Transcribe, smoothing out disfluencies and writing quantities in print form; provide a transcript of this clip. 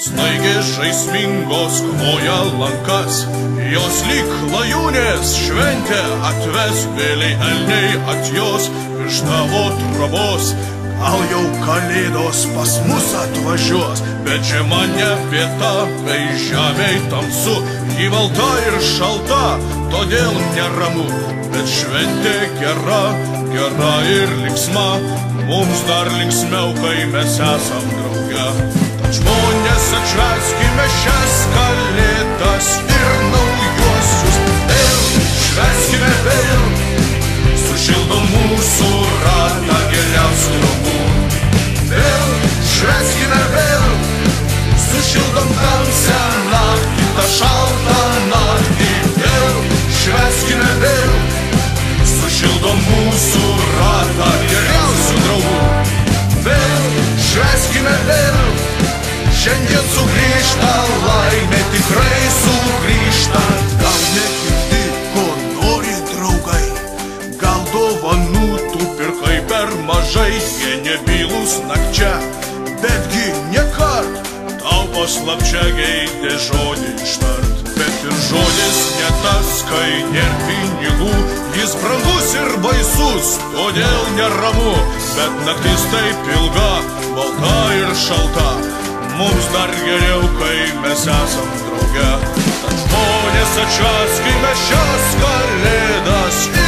Snaigės žaismingos kloja lankas, jos lyg klajūnės šventė atves, vėliai elniai atjos iš tavo trobos. Gal jau kalėdos pas mus atvažiuos, bet žiema ne vieta, kai žemei tamsu, ji balta ir šalta, todėl neramu, bet šventė gera, gera ir linksma, mums dar linksmiau, kai mes esam drauge. Žmonės, atšvęskime šias kalėdas ir naujuosius vėl, švęskime vėl, sušildo mūsų ratą geriausių draugų. Vėl, švęskime vėl, sušildom tamsią naktį, tą šaltą naktį. Vėl, švęskime vėl, sušildom mūsų ratą geriausių draugų. Vėl, švęskime vėl, šiandien sugrįžta laimė, tikrai sugrįžta. Gal nekirti, ko nori draugai, gal dovanų tu pirkai per mažai, jie nebylūs nakčia, betgi nekart tau paslapčia geidė žodį ištart. Bet ir žodis ne tas, kai nėr pinigų, jis brangus ir baisus, todėl neramu, bet naktis taip ilga, balta ir šalta. Mums dar geriau, kai mes esam drauge. Tad žmonės, atšvęskime šias kalėdas.